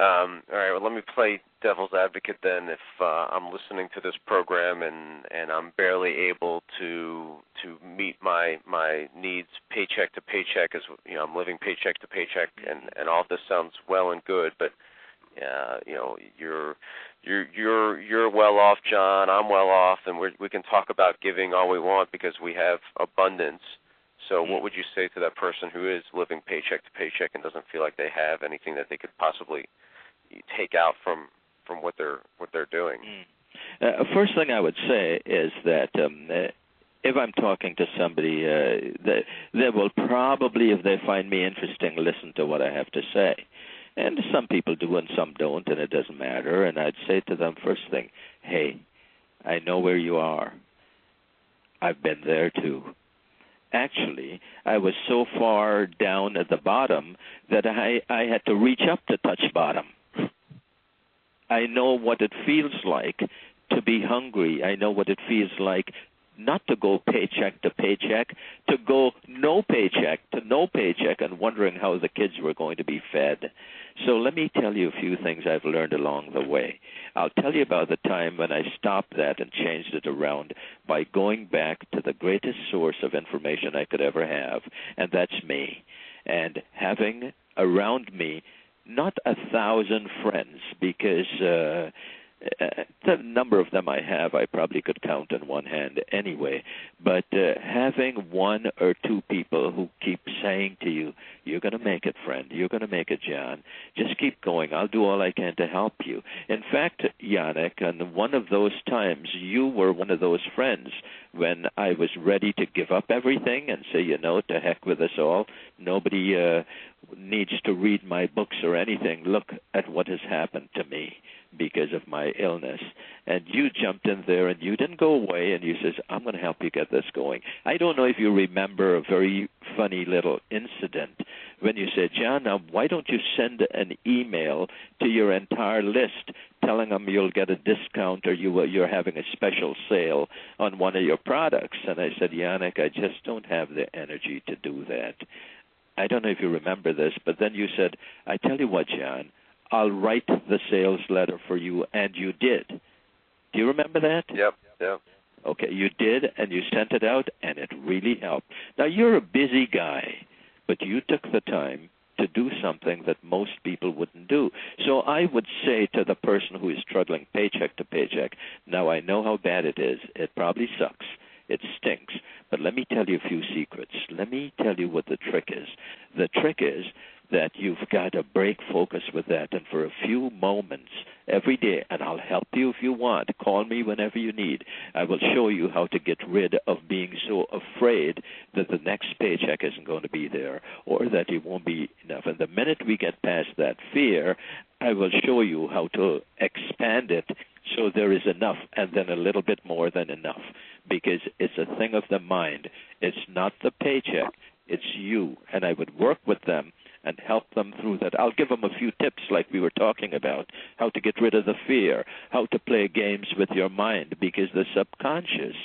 All right, well, let me play devil's advocate then. If I'm listening to this program and I'm barely able to meet my needs paycheck to paycheck, as you know, I'm living paycheck to paycheck, and all this sounds well and good, but you know, you're well off, John. I'm well off, and we can talk about giving all we want because we have abundance. So what would you say to that person who is living paycheck to paycheck and doesn't feel like they have anything that they could possibly take out from what they're doing? First thing I would say is that if I'm talking to somebody, they will probably, if they find me interesting, listen to what I have to say. And some people do and some don't, and it doesn't matter. And I'd say to them, first thing, hey, I know where you are. I've been there too. Actually, I was so far down at the bottom that I had to reach up to touch bottom. I know what it feels like to be hungry. I know what it feels like not to go paycheck to paycheck, to go no paycheck to no paycheck and wondering how the kids were going to be fed. So let me tell you a few things I've learned along the way. I'll tell you about the time when I stopped that and changed it around by going back to the greatest source of information I could ever have, and that's me. And having around me not 1,000 friends, because the number of them I have, I probably could count on one hand anyway, but having one or two people who keep saying to you, you're going to make it, friend, you're going to make it, John, just keep going, I'll do all I can to help you. In fact, Yannick, on one of those times, you were one of those friends when I was ready to give up everything and say, you know, to heck with us all, nobody needs to read my books or anything. Look at what has happened to me because of my illness. And you jumped in there and you didn't go away and you says, I'm going to help you get this going. I don't know if you remember a very funny little incident when you said, John, now why don't you send an email to your entire list telling them you'll get a discount or you're having a special sale on one of your products? And I said, Yannick, I just don't have the energy to do that. I don't know if you remember this, but then you said, I tell you what, John, I'll write the sales letter for you, and you did. Do you remember that? Yep. Okay, you did, and you sent it out, and it really helped. Now, you're a busy guy, but you took the time to do something that most people wouldn't do. So I would say to the person who is struggling paycheck to paycheck, now I know how bad it is. It probably sucks. It stinks. But let me tell you a few secrets. Let me tell you what the trick is. The trick is that you've got to break focus with that, and for a few moments every day, and I'll help you if you want. Call me whenever you need. I will show you how to get rid of being so afraid that the next paycheck isn't going to be there or that it won't be enough. And the minute we get past that fear, I will show you how to expand it so there is enough and then a little bit more than enough, because it's a thing of the mind. It's not the paycheck. It's you. And I would work with them and help them through that. I'll give them a few tips like we were talking about, how to get rid of the fear, how to play games with your mind, because the subconscious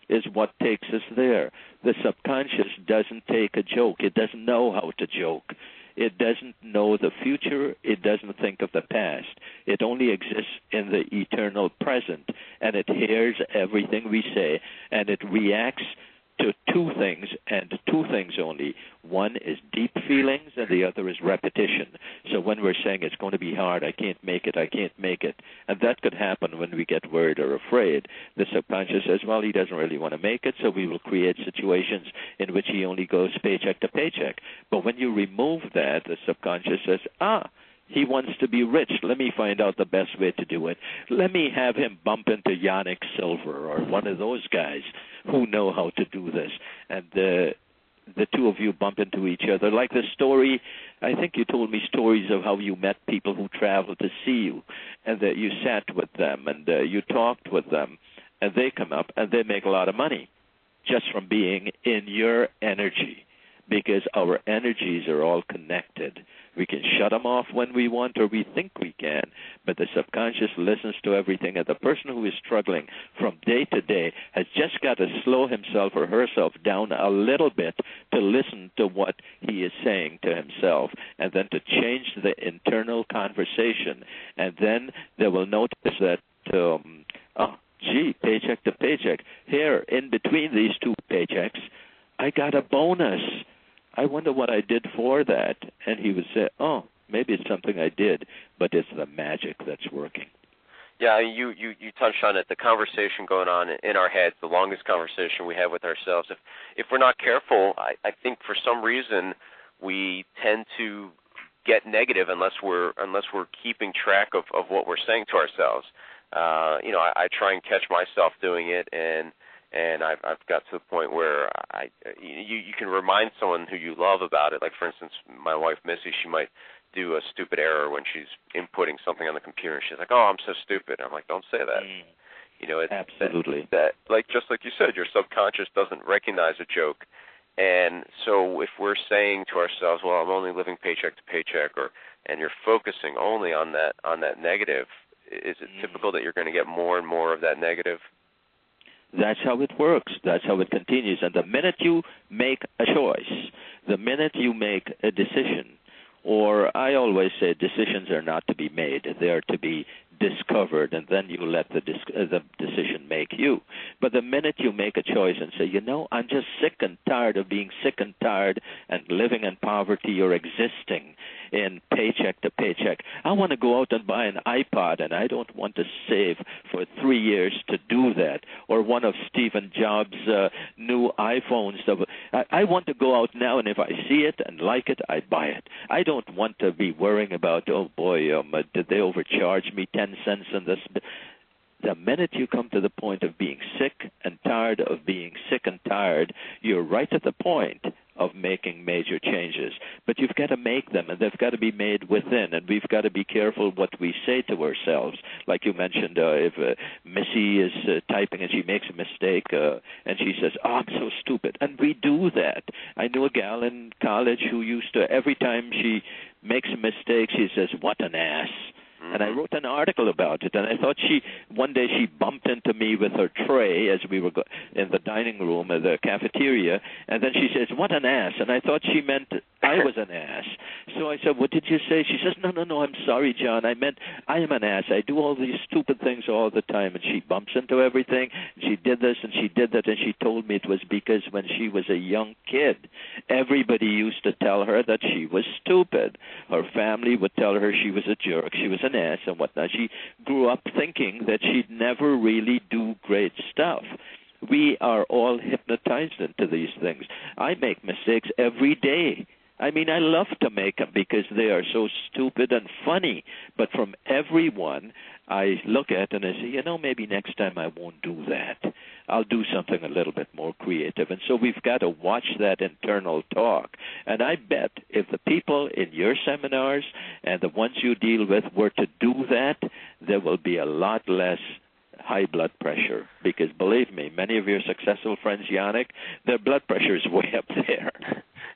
is what takes us there. The subconscious doesn't take a joke. It doesn't know how to joke. It doesn't know the future. It doesn't think of the past. It only exists in the eternal present, and it hears everything we say, and it reacts to two things, and two things only. One is deep feelings, and the other is repetition. So when we're saying it's going to be hard, I can't make it, and that could happen when we get worried or afraid. The subconscious says, well, he doesn't really want to make it, so we will create situations in which he only goes paycheck to paycheck. But when you remove that, the subconscious says, he wants to be rich. Let me find out the best way to do it. Let me have him bump into Yannick Silver or one of those guys who know how to do this. And the two of you bump into each other. Like the story, I think you told me stories of how you met people who traveled to see you, and that you sat with them, and you talked with them, and they come up, and they make a lot of money just from being in your energy, because our energies are all connected. We can shut them off when we want or we think we can, but the subconscious listens to everything. And the person who is struggling from day to day has just got to slow himself or herself down a little bit to listen to what he is saying to himself, and then to change the internal conversation. And then they will notice that, paycheck to paycheck. Here, in between these two paychecks, I got a bonus. I wonder what I did for that. And he would say, maybe it's something I did, but it's the magic that's working. Yeah, you touched on it, the conversation going on in our heads, the longest conversation we have with ourselves. If we're not careful, I think for some reason we tend to get negative unless we're keeping track of what we're saying to ourselves. I try and catch myself doing it, and I've got to the point where you can remind someone who you love about it. Like, for instance, my wife Missy, she might do a stupid error when she's inputting something on the computer. She's like, "Oh, I'm so stupid." I'm like, "Don't say that." Absolutely. That just like you said, your subconscious doesn't recognize a joke, and so if we're saying to ourselves, "Well, I'm only living paycheck to paycheck," and you're focusing only on that negative, is it typical that you're going to get more and more of that negative? That's how it works. That's how it continues. And the minute you make a choice, the minute you make a decision, or I always say decisions are not to be made. They are to be discovered, and then you let the decision make you. But the minute you make a choice and say, I'm just sick and tired of being sick and tired and living in poverty or existing in paycheck to paycheck. I want to go out and buy an iPod, and I don't want to save for 3 years to do that. Or one of Stephen Jobs' new iPhones. I want to go out now, and if I see it and like it, I buy it. I don't want to be worrying about, did they overcharge me 10 cents in this? The minute you come to the point of being sick and tired of being sick and tired, you're right at the point of making major changes. But you've got to make them, and they've got to be made within, and we've got to be careful what we say to ourselves. Like you mentioned, if Missy is typing and she makes a mistake, and she says, I'm so stupid. And we do that. I knew a gal in college who used to, every time she makes a mistake, she says, what an ass. And I wrote an article about it, and I thought one day she bumped into me with her tray as we were in the dining room of the cafeteria, and then she says, what an ass, and I thought she meant I was an ass. So I said, what did you say? She says, no, I'm sorry, John, I meant I am an ass. I do all these stupid things all the time, and she bumps into everything. She did this and she did that, and she told me it was because when she was a young kid, everybody used to tell her that she was stupid. Her family would tell her she was a jerk, she was an ass and whatnot. She grew up thinking that she'd never really do great stuff. We are all hypnotized into these things. I make mistakes every day. I mean, I love to make them because they are so stupid and funny. But from everyone, I look at and I say, maybe next time I won't do that. I'll do something a little bit more creative. And so we've got to watch that internal talk. And I bet if the people in your seminars and the ones you deal with were to do that, there will be a lot less high blood pressure. Because believe me, many of your successful friends, Yannick, their blood pressure is way up there.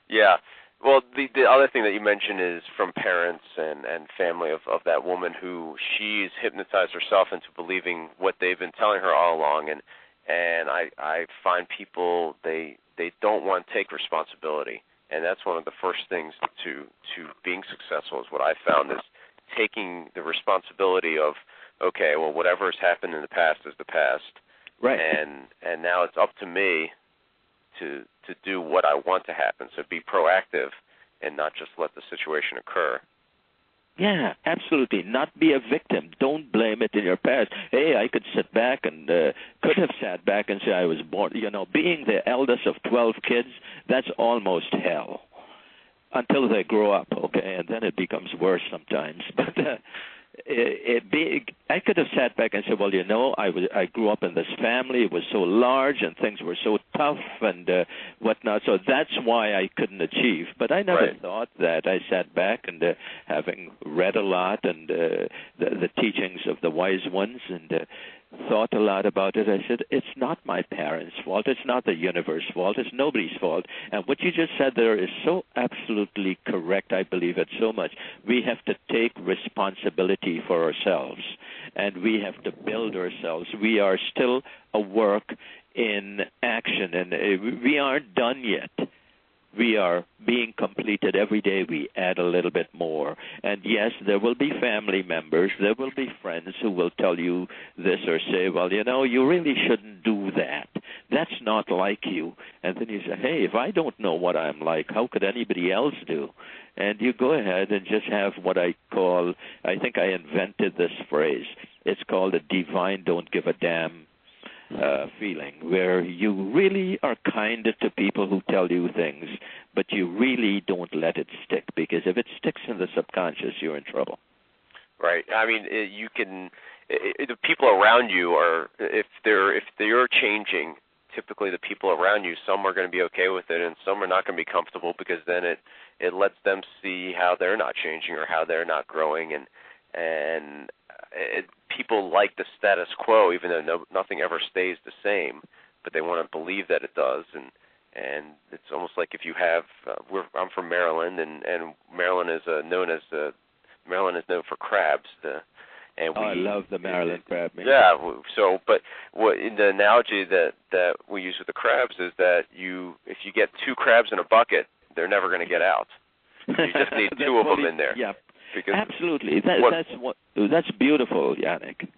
Yeah. Well, the other thing that you mentioned is from parents and family of that woman who she's hypnotized herself into believing what they've been telling her all along. And I find people, they don't want to take responsibility. And that's one of the first things to being successful is what I found is taking the responsibility of, okay, well, whatever has happened in the past is the past. Right. And now it's up to me to do what I want to happen. So be proactive and not just let the situation occur. Yeah, absolutely. Not be a victim. Don't blame it in your past. Hey, I could sit back and could have sat back and say I was born. Being the eldest of 12 kids, that's almost hell until they grow up, okay? And then it becomes worse sometimes. But I could have sat back and said, well, I grew up in this family. It was so large and things were so tough and whatnot. So that's why I couldn't achieve. But I never thought that. I sat back and having read a lot and the teachings of the wise ones and thought a lot about it. I said, it's not my parents' fault. It's not the universe's fault. It's nobody's fault. And what you just said there is so absolutely correct. I believe it so much. We have to take responsibility for ourselves, and we have to build ourselves. We are still a work in action, and we aren't done yet. We are being completed every day. We add a little bit more. And yes, there will be family members, there will be friends who will tell you this or say, well, you know, you really shouldn't do that. That's not like you. And then you say, hey, if I don't know what I'm like, how could anybody else do? And you go ahead and just have what I call, I think I invented this phrase. It's called a divine don't give a damn feeling, where you really are kind to people who tell you things, but you really don't let it stick, because if it sticks in the subconscious, you're in trouble. Right. I mean, you can. The people around you are, if they're changing, typically the people around you, some are going to be okay with it, and some are not going to be comfortable, because then it lets them see how they're not changing or how they're not growing, and people like the status quo, even though nothing ever stays the same, but they want to believe that it does. And it's almost like if you have, I'm from Maryland, and Maryland is known for crabs. I love the Maryland crab. Man. Yeah. So, but the analogy that we use with the crabs is that if you get 2 crabs in a bucket, they're never going to get out. You just need 2 of them in there. Yeah. Absolutely. That's beautiful, Yannick.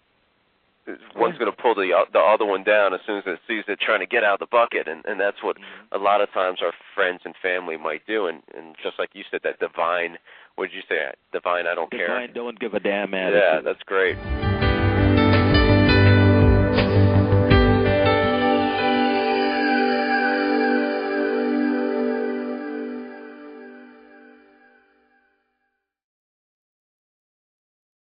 One's going to pull the other one down as soon as it sees it trying to get out of the bucket, and that's what a lot of times our friends and family might do. And just like you said, that divine, what did you say? Divine, I don't care. Divine, don't give a damn attitude. Yeah, that's great.